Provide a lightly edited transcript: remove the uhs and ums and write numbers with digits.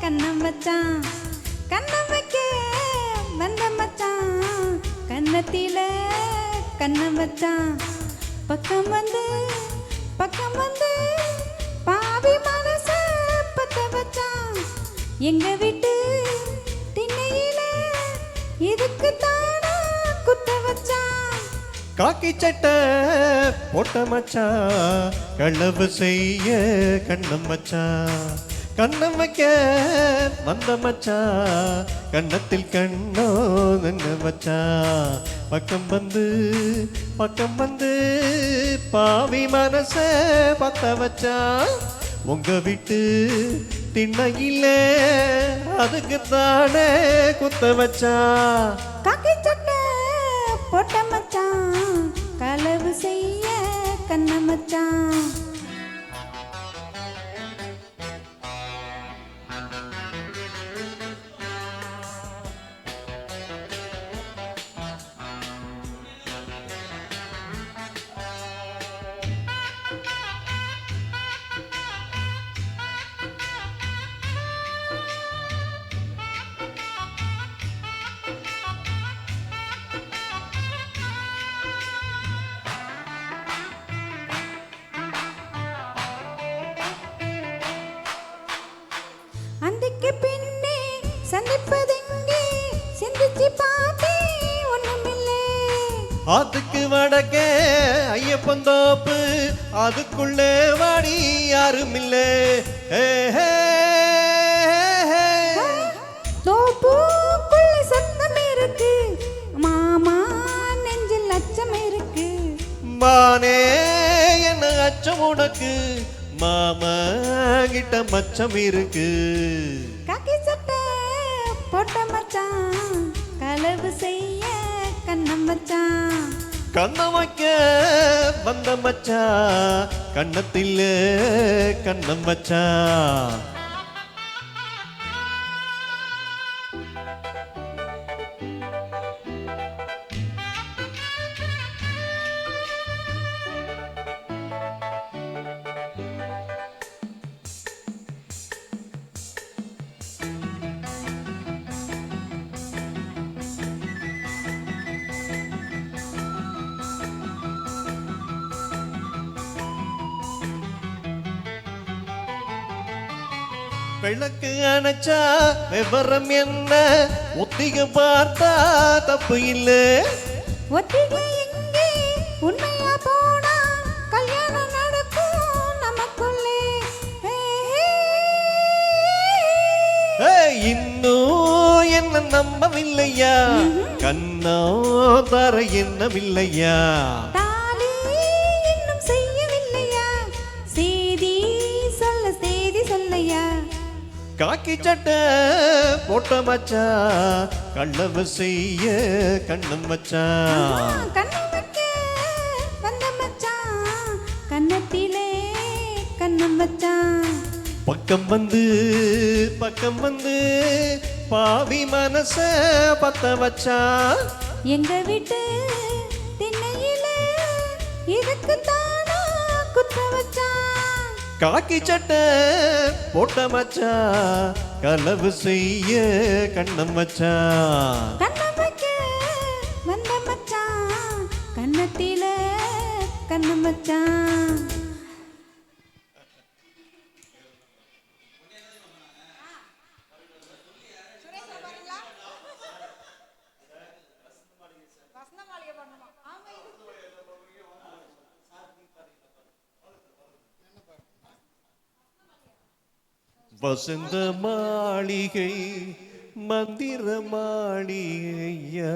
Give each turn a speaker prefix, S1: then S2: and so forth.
S1: கண்ணம் வச்சான் கண்ணம் வைக்க வந்த மச்சான் கண்ணத்தில கண்ணம் வச்சான் பக்கம் வந்து பாவி மனச பத்த வச்சான் எங்க வீட்டு திண்ணையில இதுக்கு தானா குத்த வச்சான்
S2: காக்கி சட்டை போட்ட மச்சான் களவு செய்ய கண்ணம் வச்சான் கண்ணம் வைக்க வந்த மச்சான் கண்ணத்தில் கண்ணோ நின்று வச்சான் பக்கம் வந்து பாவி மனச பத்த வச்சான் உங்க விட்டு திண்ணையில அதுக்கு தானே குத்த வச்சான்
S1: காக்கி சட்டை போட்ட மச்சான் களவு செய்ய கண்ணம் வச்சான் அந்திக்கு பின்னே சந்திப்பதெங்கே சிந்திச்சு பார்த்தே ஒண்ணுமில்லை
S2: அதுக்கு வடக்கே ஐயப்பந்தோப்பு அதுக்குள்ளே வாடி யாருமில்லை
S1: தோப்புக்குள்ள சத்தம் இருக்கு மாமா நெஞ்சில் அச்சம் இருக்கு
S2: மானே என்ன அச்சம் உனக்கு மாமா கிட்ட மச்சம் இருக்கு
S1: காக்கி சட்டை போட்ட மச்சான் களவு செய்ய கண்ணம் வச்சான்
S2: கண்ணம் வைக்க வந்த மச்சான் கண்ணத்தில் கண்ணம் வச்சான் விளக்கு அணைச்சா விவரம் என்ன ஒத்திக பார்த்தா தப்பு இல்லை
S1: ஒத்திகை எங்கே உண்மையா போனா கல்யாணம் நடக்கும் நமக்குள்ளே
S2: இன்னும் என்ன நம்பவில்லையா கண்ணோ தர என்னவில்லையா
S1: தாலி இன்னும் செய்யவில்லையா செய்தி சொல்லையா
S2: காக்கி சட்டை போட்ட மச்சான் களவு செய்ய கண்ணம் வச்சான்
S1: கண்ணம் வைக்க வந்த மச்சான் கண்ணத்திலே கண்ணம் வச்சான்
S2: பக்கம் வந்து பாவி மனச பத்த வச்சான்
S1: எங்க வீட்டு திண்ணையில இதுக்கு தானா குத்த வச்சான்
S2: காக்கி சட்டை போட்ட மச்சான் களவு செய்ய கண்ணம் வச்சான்
S1: கண்ணம் வைக்க வந்த மச்சான் கண்ணத்தில கண்ணம் வச்சான்
S2: வசந்த மாளிகை மந்திர மாளிகையா